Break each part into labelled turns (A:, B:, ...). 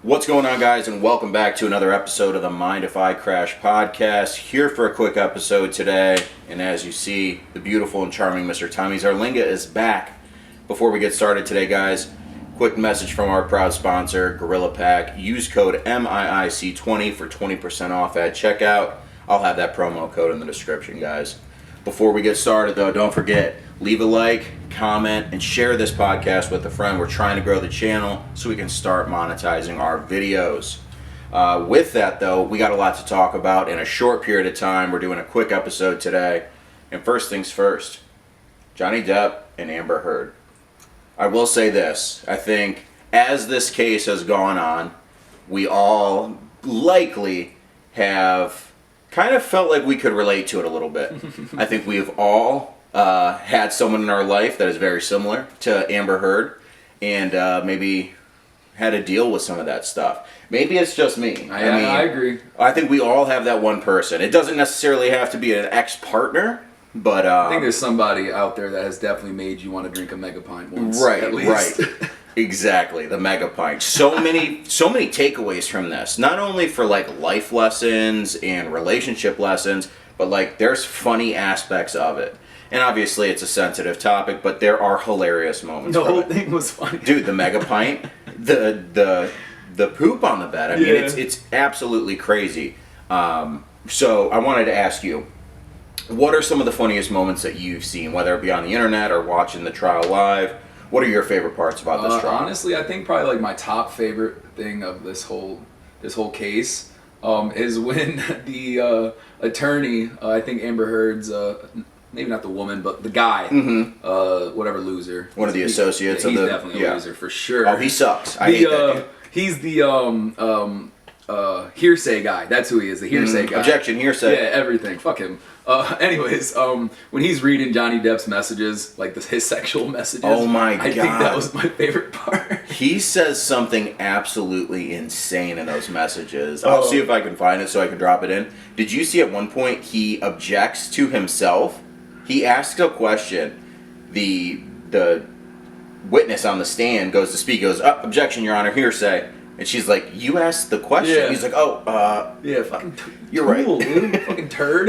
A: What's going on, guys, and welcome back to another episode of the Mind If I Crash podcast. Here for a quick episode today, and as you see, the beautiful and charming Mr. Tommy Zarlinga is back. Before we get started today, guys, quick message from our proud sponsor, Gorilla Pack. Use code MIIC20 for 20% off at checkout. I'll have that promo code in the description, guys. Before we get started, though, don't forget, leave a like, comment, and share this podcast with a friend. We're trying to grow the channel so we can start monetizing our videos. With that, though, we got a lot to talk about in a short period of time. We're doing a quick episode today. And first things first, Johnny Depp and Amber Heard. I will say this. I think as this case has gone on, we all likely have kind of felt like we could relate to it a little bit. I think we have all had someone in our life that is very similar to Amber Heard and maybe had to deal with some of that stuff. Maybe it's just me.
B: I agree.
A: I think we all have that one person. It doesn't necessarily have to be an ex-partner, but
B: I think there's somebody out there that has definitely made you want to drink a mega pint once.
A: Right,
B: at least.
A: right. Exactly, the mega pint. So many takeaways from this. Not only for like life lessons and relationship lessons, but like there's funny aspects of it. And obviously it's a sensitive topic, but there are hilarious moments.
B: The whole thing was funny.
A: Dude, the mega pint, the poop on the bed. I mean, it's absolutely crazy. So I wanted to ask you, what are some of the funniest moments that you've seen, whether it be on the internet or watching the trial live? What are your favorite parts about this trial?
B: Honestly, I think probably like my top favorite thing of this whole case is when the attorney, I think Amber Heard's, maybe not the woman, but the guy, whatever loser.
A: One of the associates of the...
B: He's definitely a loser, for sure.
A: Oh, he sucks. I hate that dude.
B: He's the hearsay guy. That's who he is, the hearsay guy.
A: Objection, hearsay.
B: Yeah, everything. Fuck him. Anyways, when he's reading Johnny Depp's messages, like his sexual messages,
A: oh my God.
B: I think that was my favorite part.
A: He says something absolutely insane in those messages. I'll see if I can find it so I can drop it in. Did you see at one point he objects to himself? He asks a question. The witness on the stand goes to speak, goes, objection, Your Honor, hearsay. And she's like, you asked the question?
B: Yeah.
A: He's like,
B: yeah, fucking
A: you're right.
B: Dude. Fucking turd.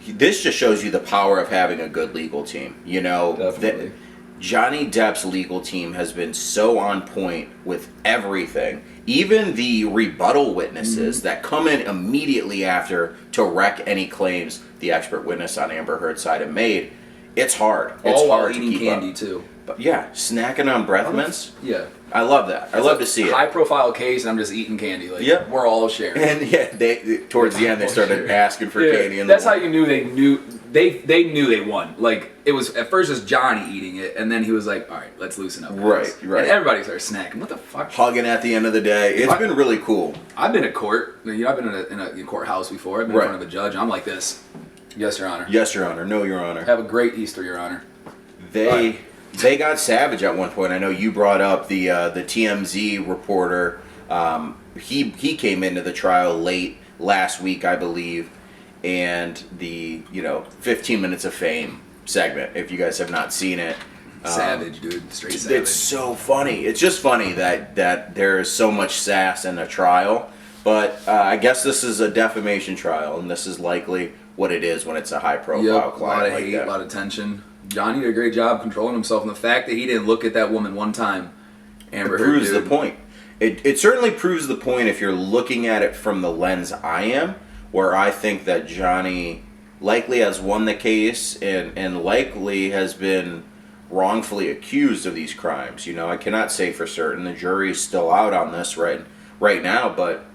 A: This just shows you the power of having a good legal team. You know,
B: definitely.
A: Johnny Depp's legal team has been so on point with everything. Even the rebuttal witnesses that come in immediately after to wreck any claims the expert witness on Amber Heard's side have made. It's hard. It's
B: all while
A: hard to
B: eating
A: keep
B: candy
A: up.
B: too.
A: But yeah, snacking on breath mints.
B: Yeah.
A: I love that. I love to see it.
B: High profile case, and I'm just eating candy. Like,
A: yep.
B: We're all sharing.
A: And yeah, they towards the end they started asking for candy. And
B: that's how you knew they knew they won. Like, it was at first just Johnny eating it, and then he was like, "All right, let's loosen up."
A: Right.
B: And everybody started snacking. What the fuck?
A: Hugging at the end of the day. It's been really cool.
B: I've been at court. I've been in a courthouse before. I've been in front of a judge. I'm like this. Yes, Your Honor.
A: Yes, Your Honor. No, Your Honor.
B: Have a great Easter, Your Honor.
A: They got savage at one point. I know you brought up the TMZ reporter. He came into the trial late last week, I believe, and the 15 minutes of fame segment. If you guys have not seen it,
B: savage, dude, straight savage.
A: It's so funny. It's just funny that there is so much sass in a trial. But I guess this is a defamation trial, and this is likely what it is when it's a high-profile client.
B: A lot of hate, a lot of tension. Johnny did a great job controlling himself, and the fact that he didn't look at that woman one time, Amber Heard,
A: proves the point. It certainly proves the point if you're looking at it from the lens I am, where I think that Johnny likely has won the case and likely has been wrongfully accused of these crimes. You know, I cannot say for certain. The jury is still out on this right now, but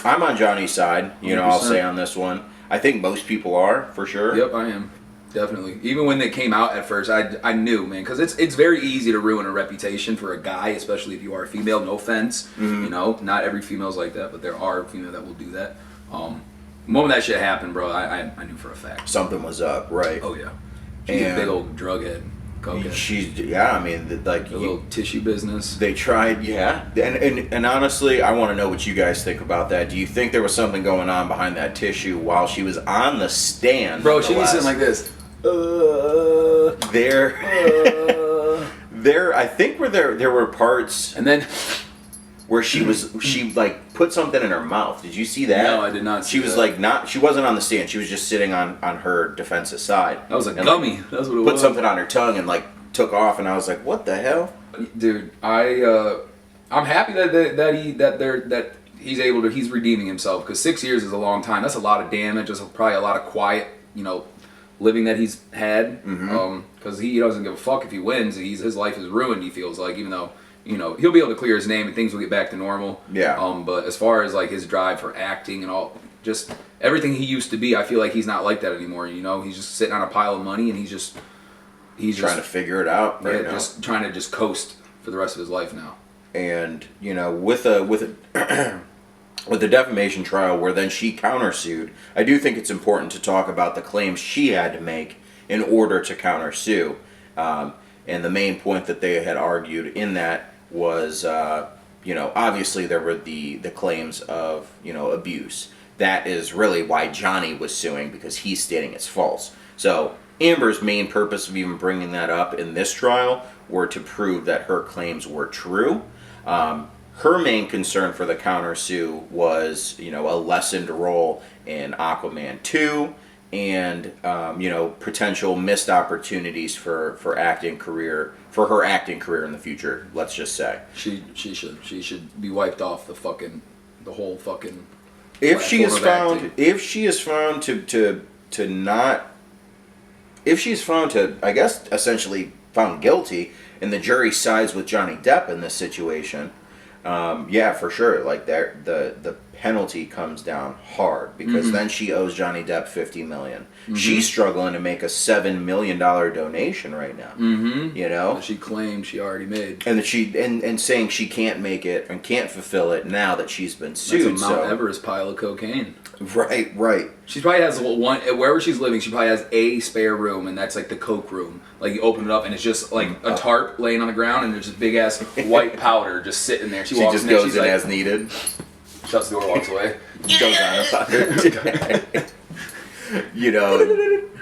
A: I'm on Johnny's side. You know, 100%. I'll say on this one. I think most people are, for sure.
B: Yep, I am. Definitely. Even when they came out at first, I knew, man, because it's very easy to ruin a reputation for a guy, especially if you are a female. No offense, you know, not every female's like that, but there are female that will do that. The moment that shit happened, bro, I knew for a fact
A: something was up, right?
B: Oh yeah, she's a big old drug head.
A: I mean, like
B: a little tissue business.
A: They tried, and honestly, I want to know what you guys think about that. Do you think there was something going on behind that tissue while she was on the stand?
B: Bro, she was sitting like this.
A: I think there were parts,
B: and then
A: where she like put something in her mouth. Did you see that?
B: No, I did not see
A: She was
B: that.
A: she wasn't on the stand. She was just sitting on her defense's side.
B: That was a
A: and,
B: gummy.
A: Like,
B: That's what it
A: put
B: was.
A: something on her tongue and like took off, and I was like, what the hell?
B: Dude, I'm happy that he's able to, he's redeeming himself, because 6 years is a long time. That's a lot of damage. That's probably a lot of quiet, living that he's had. Because he doesn't give a fuck if he wins. His life is ruined, he feels like, even though, he'll be able to clear his name and things will get back to normal.
A: Yeah.
B: But as far as like his drive for acting and all, just everything he used to be, I feel like he's not like that anymore. He's just sitting on a pile of money, and he's
A: trying to figure it out right now.
B: Just trying to just coast for the rest of his life now.
A: And with a with the defamation trial, where then she countersued, I do think it's important to talk about the claims she had to make in order to countersue. And the main point that they had argued in that was, obviously there were the claims of, abuse. That is really why Johnny was suing, because he's stating it's false. So Amber's main purpose of even bringing that up in this trial were to prove that her claims were true. Her main concern for the countersue was, a lessened role in Aquaman 2 and, potential missed opportunities for her acting career in the future, let's just say.
B: She should be wiped off the whole fucking
A: if she is found
B: acting.
A: if she is found to I guess essentially found guilty, and the jury sides with Johnny Depp in this situation, yeah, for sure, like the penalty comes down hard, because then she owes Johnny Depp $50 million. She's struggling to make a $7 million donation right now.
B: That she claimed she already made,
A: and that and saying she can't make it and can't fulfill it now that she's been sued.
B: That's a Mount Everest pile of cocaine.
A: Right.
B: She probably has one, wherever she's living, she probably has a spare room, and that's like the coke room. Like, you open it up and it's just like a tarp laying on the ground, and there's this big ass white powder just sitting there. She walks
A: just
B: in there,
A: goes
B: she's
A: in
B: like,
A: as needed.
B: Shuts the door, walks away.
A: Goes on about it.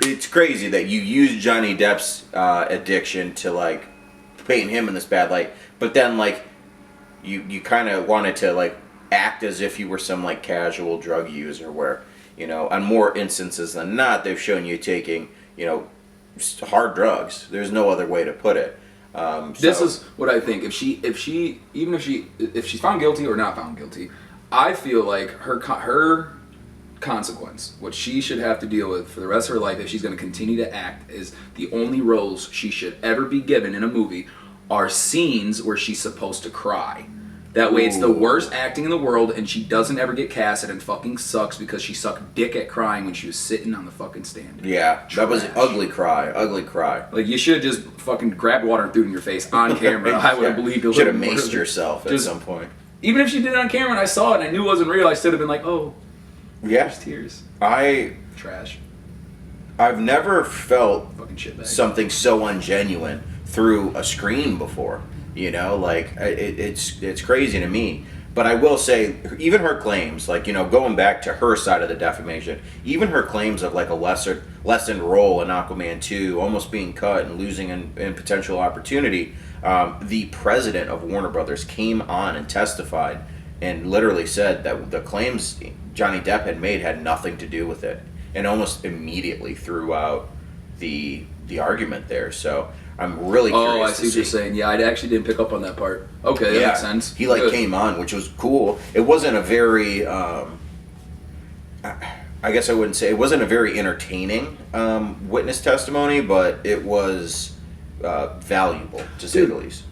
A: It's crazy that you use Johnny Depp's addiction to like paint him in this bad light, but then like you kind of wanted to like act as if you were some like casual drug user, where on more instances than not they've shown you taking hard drugs. There's no other way to put it.
B: This is what I think. If she's found guilty or not found guilty, I feel like her consequence, what she should have to deal with for the rest of her life if she's going to continue to act, is the only roles she should ever be given in a movie are scenes where she's supposed to cry. That way, it's the worst acting in the world, and she doesn't ever get casted and fucking sucks because she sucked dick at crying when she was sitting on the fucking stand.
A: Yeah, that was an ugly cry. Like,
B: you should have just fucking grabbed water and threw it in your face on camera. I would have believed it.
A: Should have maced yourself at some point.
B: Even if she did it on camera and I saw it and I knew it wasn't real, I should have been like, oh,
A: yeah,
B: there's tears. Trash.
A: I've never felt
B: fucking shitbag.
A: Something so ungenuine through a screen before. It's crazy to me. But I will say, even her claims, like, going back to her side of the defamation, even her claims of like a lessened role in Aquaman 2, almost being cut and losing in potential opportunity, the president of Warner Brothers came on and testified and literally said that the claims Johnny Depp had made had nothing to do with it, and almost immediately threw out the argument there. So I'm really curious.
B: Oh, I see what you're saying. Yeah, I actually didn't pick up on that part. Okay, that makes sense.
A: He came on, which was cool. It wasn't a very, I guess I wouldn't say it wasn't a very entertaining witness testimony, but it was valuable to say the least.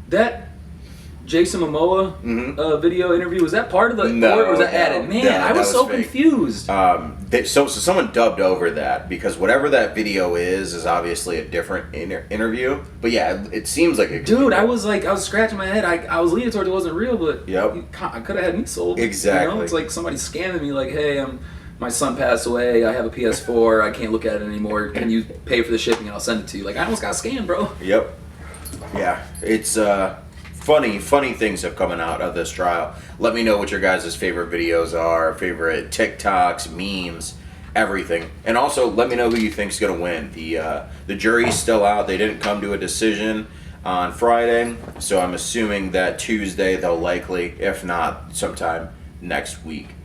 B: That Jason Momoa video interview, was that part of the or was that added? Man, I was so fake. Confused.
A: So someone dubbed over that, because whatever that video is obviously a different interview. But yeah, it seems like
B: dude, I was scratching my head. I was leaning towards it wasn't real, but I could have had me sold.
A: Exactly.
B: It's like somebody scamming me, like, hey, my son passed away. I have a PS4. I can't look at it anymore. Can you pay for the shipping and I'll send it to you? Like, I almost got scammed, bro.
A: Yep. Yeah, it's funny things have come out of this trial. Let me know what your guys' favorite videos are, favorite TikToks, memes, everything. And also let me know who you think's gonna win. The jury's still out. They didn't come to a decision. on Friday, so I'm assuming that Tuesday they'll likely, if not sometime next week,